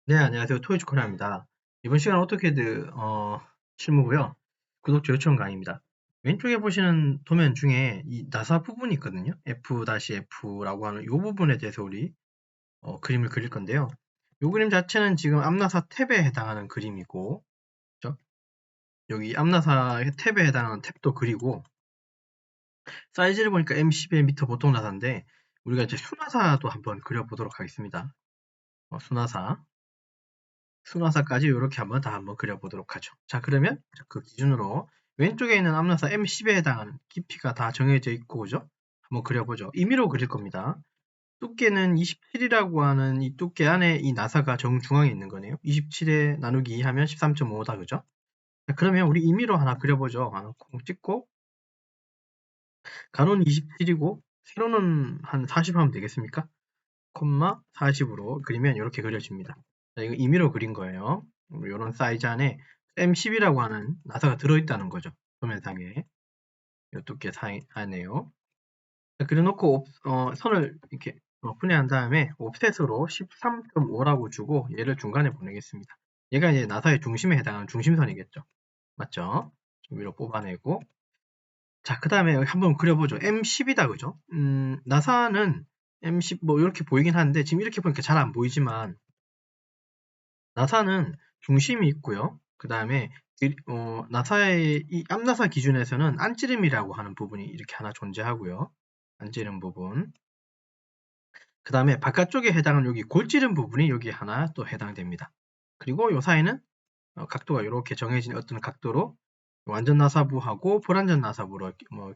네, 안녕하세요. 토요주코나입니다. 이번 시간 오토캐드 실무고요. 구독자 요청 강의입니다. 왼쪽에 보시는 도면 중에 이 나사 부분이 있거든요. F-F라고 하는 이 부분에 대해서 우리 그림을 그릴 건데요. 이 그림 자체는 지금 앞나사 탭에 해당하는 그림이고, 그죠? 여기 앞나사 탭에 해당하는 탭도 그리고, 사이즈를 보니까 M12의 미터 보통 나사인데, 우리가 이제 수나사도 한번 그려보도록 하겠습니다. 수나사. 순화사까지 이렇게 한번 그려보도록 하죠. 자, 그러면 그 기준으로 왼쪽에 있는 앞나사 M10에 해당하는 깊이가 다 정해져 있고, 그죠? 한번 그려보죠. 임의로 그릴 겁니다. 두께는 27이라고 하는 이 두께 안에 이 나사가 정중앙에 있는 거네요. 27에 나누기 2 하면 13.5다, 그죠? 자, 그러면 우리 임의로 하나 그려보죠. 하나 콩 찍고, 가로는 27이고, 세로는 한 40 하면 되겠습니까? 콤마 40으로 그리면 이렇게 그려집니다. 자, 이거 임의로 그린 거예요. 이런 사이즈 안에 M10이라고 하는 나사가 들어있다는 거죠. 도면상에. 이 두께 사이 안에요. 자, 그려놓고 선을 이렇게 분해한 다음에 옵셋으로 13.5라고 주고 얘를 중간에 보내겠습니다. 얘가 이제 나사의 중심에 해당하는 중심선이겠죠. 맞죠? 좀 위로 뽑아내고. 자, 그 다음에 한번 그려보죠. M10이다, 그죠? 나사는 M10, 뭐, 이렇게 보이긴 하는데, 지금 이렇게 보니까 잘 안 보이지만, 나사는 중심이 있고요. 그 다음에 나사의 이 앞나사 기준에서는 안찌름이라고 하는 부분이 이렇게 하나 존재하고요. 안찌름 부분. 그 다음에 바깥쪽에 해당하는 여기 골찌름 부분이 여기 하나 또 해당됩니다. 그리고 요 사이는 각도가 이렇게 정해진 어떤 각도로 완전 나사부하고 불완전 나사부로 뭐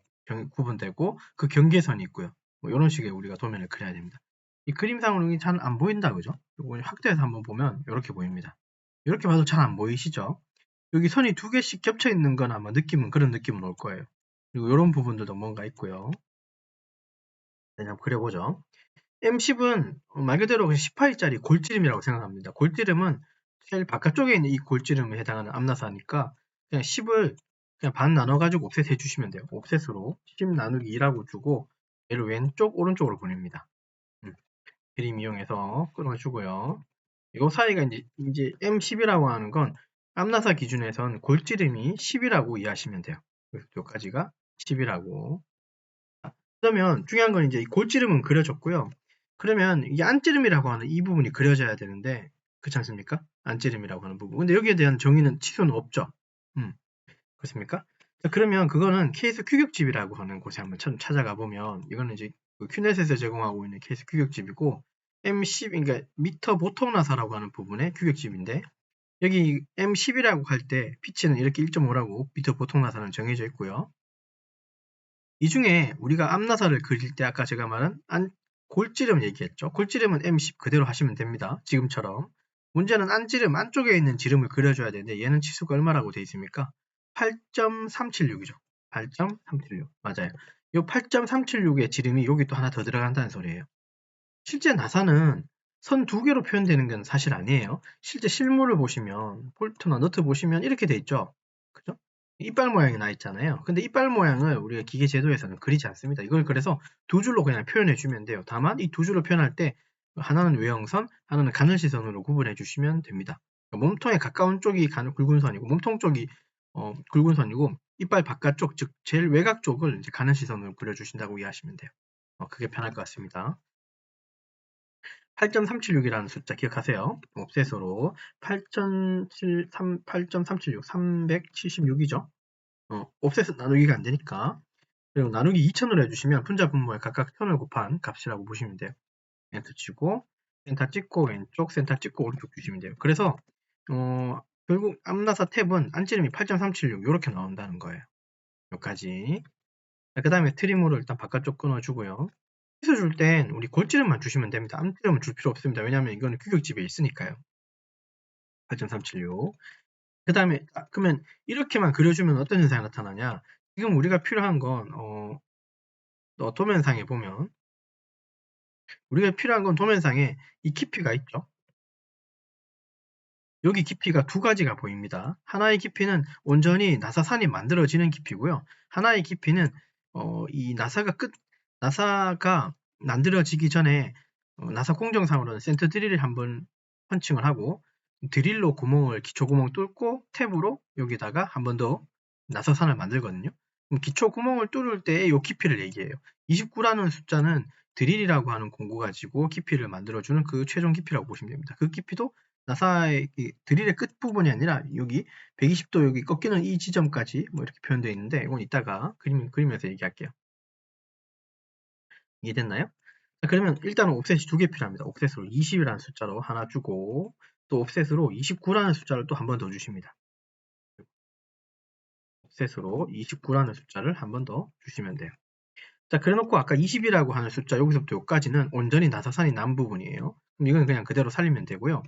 구분되고 그 경계선이 있고요. 뭐 이런 식의 우리가 도면을 그려야 됩니다. 이 그림상으로 잘 안 보인다, 그죠? 이거 확대해서 한번 보면 이렇게 보입니다. 이렇게 봐도 잘 안 보이시죠? 여기 선이 두 개씩 겹쳐 있는 건 아마 그런 느낌은 올 거예요. 그리고 이런 부분들도 뭔가 있고요. 네, 한번 그려보죠. M10은 말 그대로 18짜리 골찌름이라고 생각합니다. 골찌름은 제일 바깥쪽에 있는 이 골찌름에 해당하는 앞나사니까 그냥 10을 그냥 반 나눠가지고 옵셋 해주시면 돼요. 옵셋으로 10 나누기 2라고 주고 얘를 왼쪽, 오른쪽으로 보냅니다. 그림 이용해서 끊어주고요. 이거 사이가 이제 M10이라고 하는 건 앞나사 기준에선 골찌름이 10이라고 이해하시면 돼요. 그래서 여기까지가 10이라고. 그러면 중요한 건 이제 이 골찌름은 그려졌고요. 그러면 이 안찌름이라고 하는 이 부분이 그려져야 되는데, 그렇지 않습니까? 안찌름이라고 하는 부분. 근데 여기에 대한 정의는 치수는 없죠. 그렇습니까? 자, 그러면 그거는 케이스 규격집이라고 하는 곳에 한번 찾아가 보면, 이거는 이제 그 큐넷에서 제공하고 있는 케이스 규격집이고, M10, 그러니까 미터 보통 나사라고 하는 부분의 규격집인데, 여기 M10이라고 할 때 피치는 이렇게 1.5라고 미터 보통 나사는 정해져 있고요. 이 중에 우리가 앞나사를 그릴 때 아까 제가 말한 골찌름 얘기했죠. 골찌름은 M10 그대로 하시면 됩니다. 지금처럼. 문제는 안찌름, 안쪽에 있는 지름을 그려줘야 되는데 얘는 치수가 얼마라고 되어 있습니까? 8.376이죠. 8.376. 맞아요. 이 8.376의 지름이 여기 또 하나 더 들어간다는 소리예요. 실제 나사는 선 두 개로 표현되는 건 사실 아니에요. 실제 실물을 보시면, 볼트나 너트 보시면 이렇게 돼 있죠. 그죠? 이빨 모양이 나 있잖아요. 근데 이빨 모양을 우리가 기계 제도에서는 그리지 않습니다. 이걸 그래서 두 줄로 그냥 표현해 주면 돼요. 다만 이 두 줄로 표현할 때 하나는 외형선, 하나는 가늘시선으로 구분해 주시면 됩니다. 그러니까 몸통에 가까운 쪽이 굵은 선이고 몸통 쪽이 굵은 선이고 이빨 바깥쪽, 즉 제일 외곽 쪽을 이제 가늘시선으로 그려주신다고 이해하시면 돼요. 그게 편할 것 같습니다. 8.376이라는 숫자 기억하세요. 옵셋으로 8.376, 376이죠. 옵셋은 나누기가 안 되니까. 그리고 나누기 2000으로 해주시면 분자 분모에 각각 1000을 곱한 값이라고 보시면 돼요. 엔터 치고, 센터 찍고, 왼쪽, 센터 찍고, 오른쪽 주시면 돼요. 그래서, 결국 앞나사 탭은 안찌름이 8.376 이렇게 나온다는 거예요. 여기까지. 그 다음에 트리머를 일단 바깥쪽 끊어주고요. 치수 줄 땐 우리 골찌름만 주시면 됩니다. 앞찌름은 줄 필요 없습니다. 왜냐하면 이거는 규격집에 있으니까요. 8.376. 그 다음에 그러면 이렇게만 그려주면 어떤 현상이 나타나냐? 지금 우리가 필요한 건 도면상에 보면 우리가 필요한 건 도면상에 이 깊이가 있죠. 여기 깊이가 두 가지가 보입니다. 하나의 깊이는 온전히 나사산이 만들어지는 깊이고요. 하나의 깊이는 이 나사가 만들어지기 전에 나사 공정상으로는 센터 드릴을 한번 펀칭을 하고 드릴로 구멍을 기초 구멍 뚫고 탭으로 여기다가 한 번 더 나사산을 만들거든요. 그럼 기초 구멍을 뚫을 때의 요 깊이를 얘기해요. 29라는 숫자는 드릴이라고 하는 공구 가지고 깊이를 만들어주는 그 최종 깊이라고 보시면 됩니다. 그 깊이도 나사의 드릴의 끝 부분이 아니라 여기 120도 여기 꺾이는 이 지점까지 뭐 이렇게 표현되어 있는데 이건 이따가 그리면서 얘기할게요. 이해됐나요? 자, 그러면 일단은 옵셋이 두 개 필요합니다. 옵셋으로 20이라는 숫자로 하나 주고 또 옵셋으로 29라는 숫자를 또 한 번 더 주십니다. 옵셋으로 29라는 숫자를 한 번 더 주시면 돼요. 자, 그래놓고 아까 20이라고 하는 숫자 여기서부터 여기까지는 온전히 나사산이 난 부분이에요. 그럼 이건 그냥 그대로 살리면 되고요.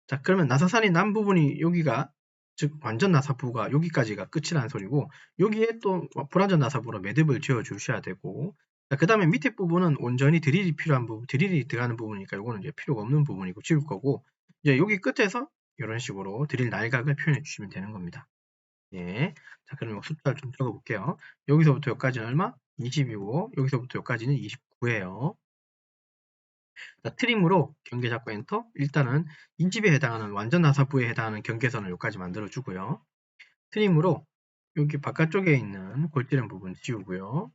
자, 그러면 나사산이 난 부분이 여기가 즉 완전 나사부가 여기까지가 끝이라는 소리고 여기에 또 불완전 나사부로 매듭을 지어 주셔야 되고 그 다음에 밑에 부분은 온전히 드릴이 필요한 부분, 드릴이 들어가는 부분이니까 이거는 이제 필요가 없는 부분이고 지울 거고 이제 여기 끝에서 이런 식으로 드릴 날각을 표현해 주시면 되는 겁니다. 예. 자, 그럼 숫자를 좀 적어 볼게요. 여기서부터 여기까지는 얼마? 20이고 여기서부터 여기까지는 29예요. 자, 트림으로 경계 잡고 엔터. 일단은 인집에 해당하는 완전 나사부에 해당하는 경계선을 여기까지 만들어 주고요. 트림으로 여기 바깥쪽에 있는 골찌른 부분 지우고요.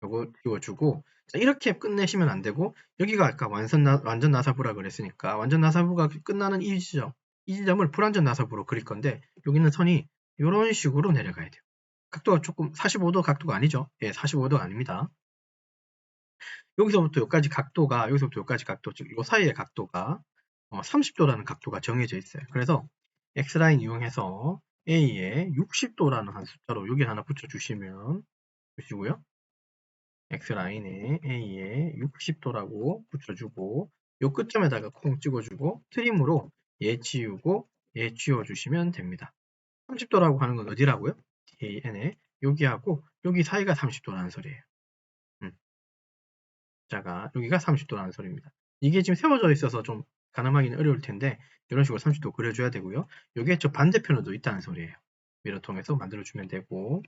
요거 지워주고 자, 이렇게 끝내시면 안 되고 여기가 아까 완전 나사부라 그랬으니까 완전 나사부가 끝나는 이 지점을 불완전 나사부로 그릴 건데 여기는 선이 이런 식으로 내려가야 돼요. 각도가 조금 45도 각도가 아니죠. 예, 45도가 아닙니다. 여기서부터 여기까지 각도가 여기서부터 여기까지 각도 즉 이 사이의 각도가 30도라는 각도가 정해져 있어요. 그래서 X라인 이용해서 A에 60도라는 한 숫자로 여기 하나 붙여주시면 보시고요. X라인에 A에 60도라고 붙여주고 요 끝점에다가 콩 찍어주고 트림으로 얘 지우고 얘 지워주시면 됩니다. 30도라고 하는 건 어디라고요? DAN에 여기하고 여기 사이가 30도라는 소리예요. 자가 여기가 30도라는 소리입니다. 이게 지금 세워져 있어서 좀 가늠하기는 어려울 텐데 이런 식으로 30도 그려줘야 되고요. 여기에 저 반대편에도 있다는 소리예요. 미러 통해서 만들어주면 되고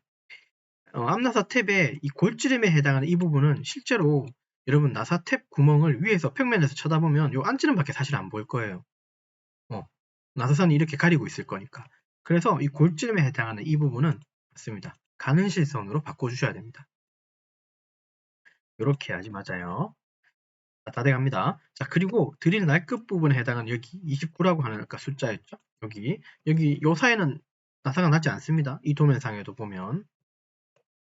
앞나사 탭의 이 골지름에 해당하는 이 부분은 실제로 여러분 나사 탭 구멍을 위에서 평면에서 쳐다보면 이 안지름밖에 사실 안 보일 거예요. 나사선이 이렇게 가리고 있을 거니까. 그래서 이 골지름에 해당하는 이 부분은 맞습니다. 가는 실선으로 바꿔주셔야 됩니다. 이렇게 해야지 맞아요. 자, 다 돼갑니다. 자, 그리고 드릴 날 끝 부분에 해당하는 여기 29라고 하는 아까 숫자였죠? 여기 요 사이에는 나사가 나지 않습니다. 이 도면상에도 보면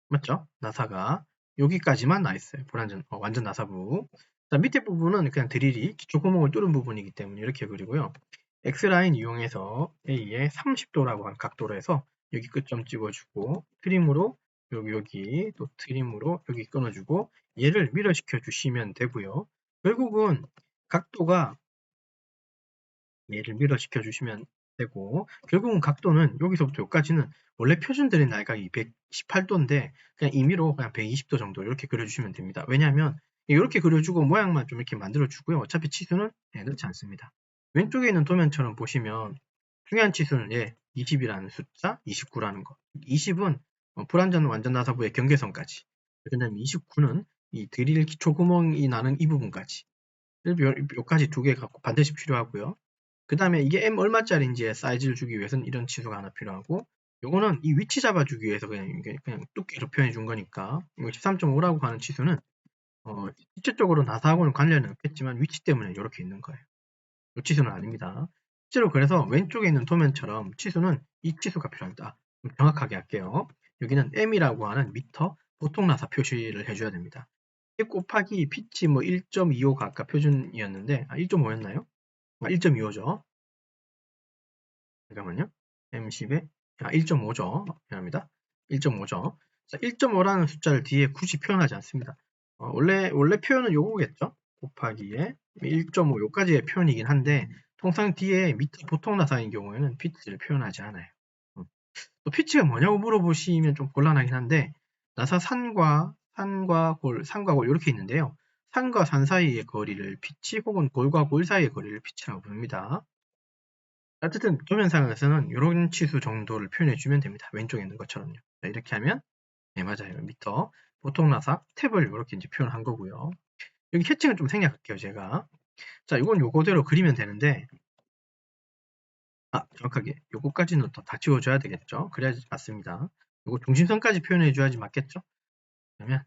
맞죠? 나사가 여기까지만 나 있어요. 완전 나사부. 자, 밑에 부분은 그냥 드릴이 기초 구멍을 뚫은 부분이기 때문에 이렇게 그리고요. X라인 이용해서 A에 30도라고 한 각도로 해서 여기 끝점 찍어주고 트림으로 여기 또 트림으로 여기 끊어주고 얘를 밀어시켜 주시면 되고요. 결국은 각도가 얘를 밀어시켜 주시면 되고 결국은 각도는 여기서부터 여기까지는 원래 표준 드릴 날각이 118도인데 그냥 임의로 그냥 120도 정도 이렇게 그려주시면 됩니다. 왜냐하면 이렇게 그려주고 모양만 좀 이렇게 만들어주고요. 어차피 치수는 넣지 않습니다. 왼쪽에 있는 도면처럼 보시면 중요한 치수는 20이라는 숫자, 29라는 거. 20은 불완전 완전 나사부의 경계선까지. 그 다음에 29는 이 드릴 기초 구멍이 나는 이 부분까지. 여기까지 두 개 갖고 반드시 필요하고요. 그 다음에 이게 M 얼마짜리인지의 사이즈를 주기 위해서는 이런 치수가 하나 필요하고 요거는 이 위치 잡아주기 위해서 그냥 두께로 표현해 준 거니까 이거 13.5라고 하는 치수는 실질적으로 나사하고는 관련은 없겠지만 위치 때문에 이렇게 있는 거예요. 이 치수는 아닙니다. 실제로 그래서 왼쪽에 있는 도면처럼 치수는 이 치수가 필요합니다. 좀 정확하게 할게요. 여기는 M이라고 하는 미터 보통 나사 표시를 해줘야 됩니다. 1 곱하기 피치 1.25가 아까 표준이었는데 1.5였나요? 1.25죠. 잠깐만요. M10에 1.5죠. 미안합니다. 1.5죠. 자, 1.5라는 숫자를 뒤에 굳이 표현하지 않습니다. 원래 표현은 요거겠죠. 곱하기에 1.5 요까지의 표현이긴 한데 통상 뒤에 밑에 보통 나사인 경우에는 피치를 표현하지 않아요. 또 피치가 뭐냐고 물어보시면 좀 곤란하긴 한데 나사 산과 골 이렇게 있는데요. 산과 산 사이의 거리를 피치 혹은 골과 골 사이의 거리를 피치라고 부릅니다. 어쨌든 도면상에서는 이런 치수 정도를 표현해 주면 됩니다. 왼쪽에 있는 것처럼요. 자, 이렇게 하면 네, 맞아요. 미터 보통 나사 탭을 이렇게 이제 표현한 거고요. 여기 해칭을 좀 생략할게요, 제가. 자, 이건 요거대로 그리면 되는데, 정확하게 요거까지는 또 다 지워줘야 되겠죠. 그래야지 맞습니다. 요거 중심선까지 표현해줘야지 맞겠죠. 그러면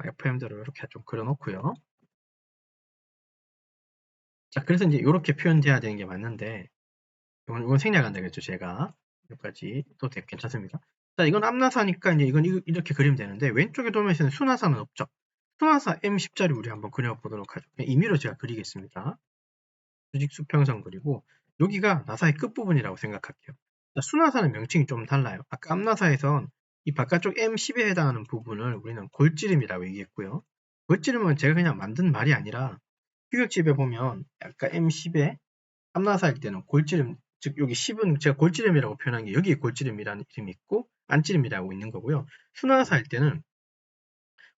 FM대로 이렇게 좀 그려놓고요. 자, 그래서 이제 이렇게 표현돼야 되는 게 맞는데, 이건 생략 안 되겠죠, 제가. 여기까지 또 괜찮습니다. 자, 이건 앞나사니까 이제 이건 이렇게 그리면 되는데, 왼쪽에 도면에는 순화사는 없죠. 순화사 M10자리 우리 한번 그려보도록 하죠. 임의로 제가 그리겠습니다. 수직 수평선 그리고, 여기가 나사의 끝부분이라고 생각할게요. 자, 순화사는 명칭이 좀 달라요. 아까 앞나사에선 이 바깥쪽 M10에 해당하는 부분을 우리는 골찌름이라고 얘기했고요. 골찌름은 제가 그냥 만든 말이 아니라, 규격집에 보면 아까 M10에 앞나사일 때는 골찌름, 즉 여기 10은 제가 골찌름이라고 표현한 게 여기에 골찌름이라는 이름이 있고 안찌름이라고 있는 거고요. 순화사일 때는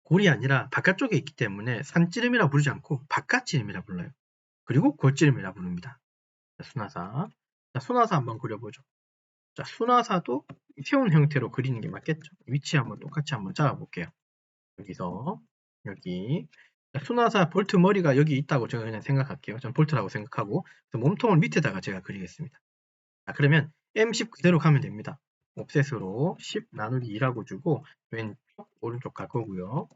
골이 아니라 바깥쪽에 있기 때문에 산찌름이라 부르지 않고 바깥찌름이라 불러요. 그리고 골찌름이라 부릅니다. 순화사. 자, 순화사 한번 그려보죠. 자, 순화사도 세운 형태로 그리는 게 맞겠죠. 위치 한번 똑같이 한번 잡아볼게요. 여기서 여기 순화사 볼트 머리가 여기 있다고 제가 그냥 생각할게요. 전 볼트라고 생각하고 몸통을 밑에다가 제가 그리겠습니다. 자, 그러면 M10 그대로 가면 됩니다. 옵셋으로 10 나누기 2라고 주고 왼쪽 오른쪽 갈 거고요.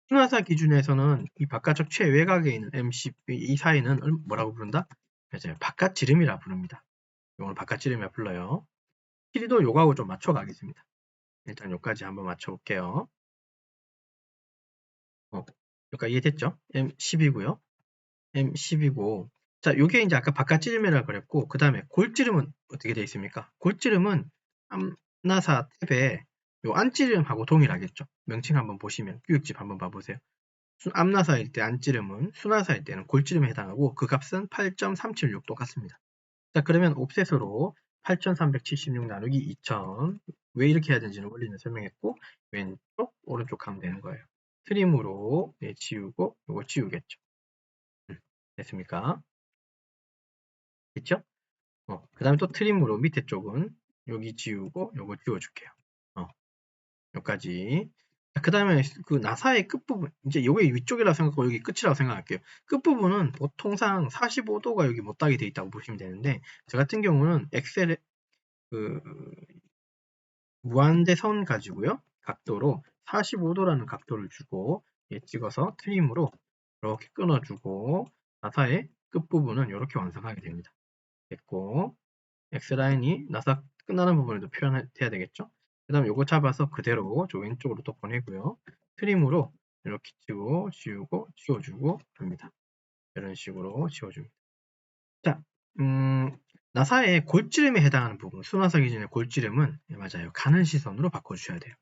순화사 기준에서는 이 바깥쪽 최외곽에 있는 M10 이 사이는 뭐라고 부른다? 맞아요. 바깥지름이라 부릅니다. 이걸 바깥지름이라 불러요. 길이도 요거하고 좀 맞춰 가겠습니다. 일단 요까지 한번 맞춰 볼게요. 여기까지 이해됐죠? M10이고요. M10이고 자, 요게 이제 아까 바깥지름이라고 그랬고 그 다음에 골지름은 어떻게 되어 있습니까? 골지름은 앞나사 탭에 요 안지름하고 동일하겠죠. 명칭 한번 보시면 규격집 한번 봐보세요. 앞나사일 때 안지름은 순화사일 때는 골지름에 해당하고 그 값은 8.376 똑같습니다. 자, 그러면 옵셋으로 8376 나누기 2000 왜 이렇게 해야 되는지는 원리는 설명했고 왼쪽 오른쪽 가면 되는 거예요. 트림으로 지우고 이거 지우겠죠. 됐습니까? 됐죠? 그 다음에 또 트림으로 밑에 쪽은 여기 지우고 요거 지워줄게요. 여기까지. 그 다음에 그 나사의 끝부분, 이제 요게 위쪽이라고 생각하고 여기 끝이라고 생각할게요. 끝부분은 보통상 45도가 여기 못닿게 되어 있다고 보시면 되는데, 저 같은 경우는 엑셀에 그 무한대선 가지고요. 각도로 45도라는 각도를 주고 찍어서 트림으로 이렇게 끊어주고 나사의 끝부분은 이렇게 완성하게 됩니다. 됐고 X라인이 나사 끝나는 부분에도 표현해야 되겠죠. 그 다음에 요거 잡아서 그대로 저 왼쪽으로 또 보내고요. 트림으로 이렇게 지우고 지워주고 합니다. 이런 식으로 지워줍니다. 자, 나사의 골지름에 해당하는 부분, 순화사 기준의 골지름은 맞아요. 가는 시선으로 바꿔주셔야 돼요.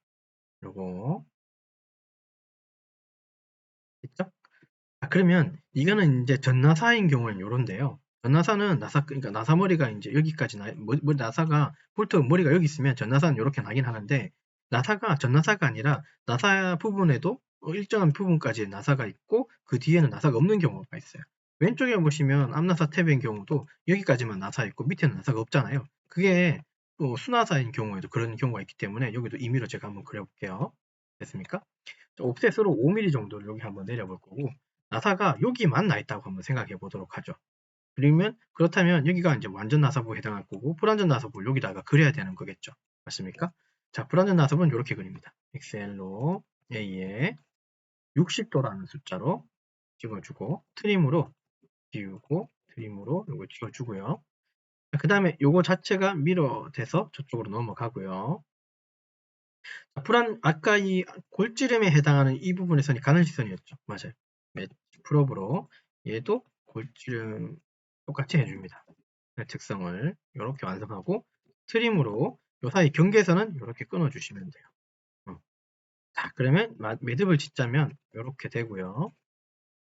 요거 됐죠? 그러면 이거는 이제 전나사인 경우는 요런데요. 전나사는 그러니까 나사 머리가 이제 여기까지 나사가 볼트 머리가 여기 있으면 전나사는 이렇게 나긴 하는데 나사가 전나사가 아니라 나사 부분에도 일정한 부분까지 나사가 있고 그 뒤에는 나사가 없는 경우가 있어요. 왼쪽에 보시면 앞나사 탭인 경우도 여기까지만 나사 있고 밑에는 나사가 없잖아요. 그게 순나사인 경우에도 그런 경우가 있기 때문에 여기도 임의로 제가 한번 그려볼게요. 됐습니까? 옵셋으로 5mm 정도를 여기 한번 내려볼 거고 나사가 여기만 나 있다고 한번 생각해 보도록 하죠. 그렇다면 여기가 이제 완전 나사부에 해당할 거고 불완전 나사부를 여기다가 그려야 되는 거겠죠. 맞습니까? 자, 불완전 나사부는 이렇게 그립니다. XL로 A에 60도라는 숫자로 찍어주고 트림으로 지우고 트림으로 이거 찍어주고요. 그 다음에 요거 자체가 미러돼서 저쪽으로 넘어가고요. 아까 이 골지름에 해당하는 이 부분에서는 가는 시선이었죠. 맞아요. 프롭으로 얘도 골지름 똑같이 해줍니다. 특성을 이렇게 완성하고 트림으로 요 사이 경계선은 이렇게 끊어주시면 돼요. 자, 그러면 매듭을 짓자면 이렇게 되고요.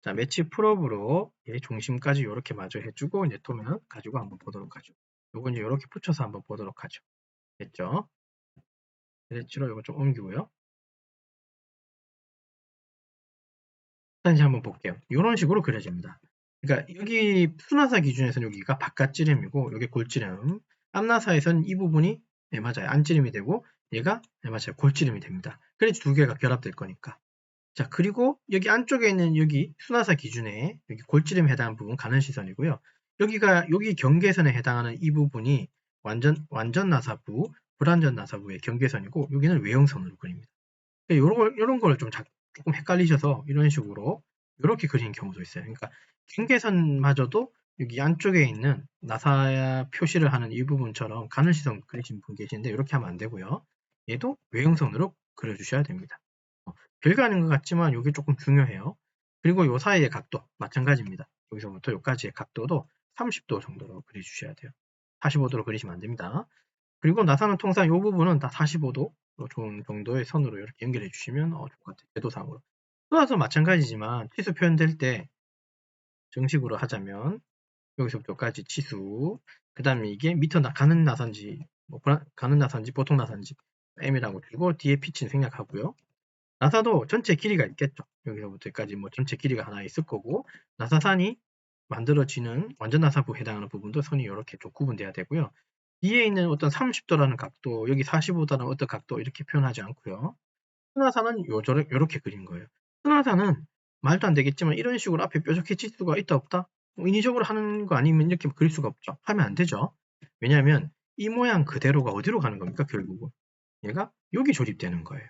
자, 매치 프롭으로 얘 중심까지 이렇게 마저 해주고 이제 도면 가지고 한번 보도록 하죠. 요거 이제 이렇게 붙여서 한번 보도록 하죠. 됐죠? 레치로 이거 좀 옮기고요. 다시 한번 볼게요. 이런 식으로 그려집니다. 그러니까 여기 순화사 기준에서는 여기가 바깥지름이고 여기 골지름. 앞나사에서는 이 부분이 맞아요. 안지름이 되고 얘가 맞아요. 골지름이 됩니다. 그래서 두 개가 결합될 거니까. 자, 그리고 여기 안쪽에 있는 여기 순화사 기준에 여기 골지름에 해당하는 부분 가는 시선이고요. 여기 경계선에 해당하는 이 부분이 완전 나사부, 불완전 나사부의 경계선이고 여기는 외형선으로 그립니다. 요런 걸 좀 조금 헷갈리셔서 이런 식으로 이렇게 그리는 경우도 있어요. 그러니까 경계선마저도 여기 안쪽에 있는 나사 표시를 하는 이 부분처럼 가는 시선 그리신 분 계시는데 이렇게 하면 안 되고요. 얘도 외형선으로 그려주셔야 됩니다. 별거 아닌 것 같지만 이게 조금 중요해요. 그리고 요 사이의 각도 마찬가지입니다. 여기서부터 여기까지의 각도도 30도 정도로 그려주셔야 돼요. 45도로 그리시면 안 됩니다. 그리고 나사는 통상 이 부분은 다 45도 정도의 선으로 이렇게 연결해 주시면 좋을 것 같아요. 궤도상으로. 순화도 마찬가지지만 치수 표현될 때 정식으로 하자면 여기서부터 여기까지 치수, 그 다음에 이게 미터 가는 나사인지 가는 나사인지 보통 나사인지 M이라고 주고 뒤에 피치는 생략하고요. 나사도 전체 길이가 있겠죠. 여기서부터 여기까지 뭐 전체 길이가 하나 있을 거고 나사산이 만들어지는 완전 나사부에 해당하는 부분도 선이 이렇게 좀 구분돼야 되고요. 뒤에 있는 어떤 30도라는 각도, 여기 45도라는 어떤 각도 이렇게 표현하지 않고요. 순화사는 요렇게 그린 거예요. 순화사는 말도 안 되겠지만 이런 식으로 앞에 뾰족해 치수가 있다 없다? 인위적으로 하는 거 아니면 이렇게 그릴 수가 없죠. 하면 안 되죠. 왜냐하면 이 모양 그대로가 어디로 가는 겁니까? 결국은 얘가 여기 조립되는 거예요.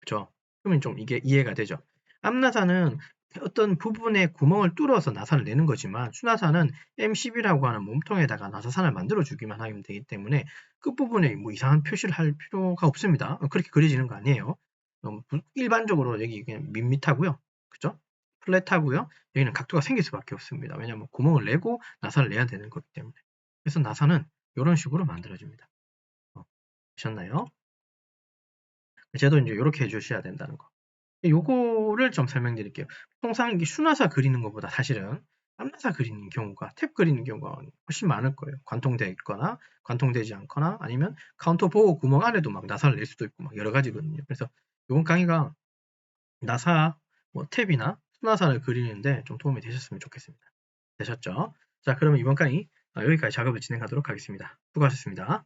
그죠? 그러면 좀 이게 이해가 되죠. 앞나사는 어떤 부분에 구멍을 뚫어서 나사를 내는 거지만 순화사는 M10이라고 하는 몸통에다가 나사산을 만들어 주기만 하면 되기 때문에 끝부분에 뭐 이상한 표시를 할 필요가 없습니다. 그렇게 그려지는 거 아니에요. 일반적으로 여기 그냥 밋밋하고요. 그죠? 플랫하고요. 여기는 각도가 생길 수밖에 없습니다. 왜냐하면 구멍을 내고 나사를 내야 되는 거기 때문에. 그래서 나사는 이런 식으로 만들어집니다. 보셨나요? 쟤도 이제 이렇게 해주셔야 된다는 거. 요거를 좀 설명드릴게요. 통상 이게 순화사 그리는 것보다 사실은 앞나사 그리는 경우가 탭 그리는 경우가 훨씬 많을 거예요. 관통되어 있거나 관통되지 않거나 아니면 카운터 보호 구멍 안에도 막 나사를 낼 수도 있고 막 여러 가지거든요. 그래서 이번 강의가 나사 뭐 탭이나 순화사를 그리는데 좀 도움이 되셨으면 좋겠습니다. 되셨죠? 자, 그러면 이번 강의 여기까지 작업을 진행하도록 하겠습니다. 수고하셨습니다.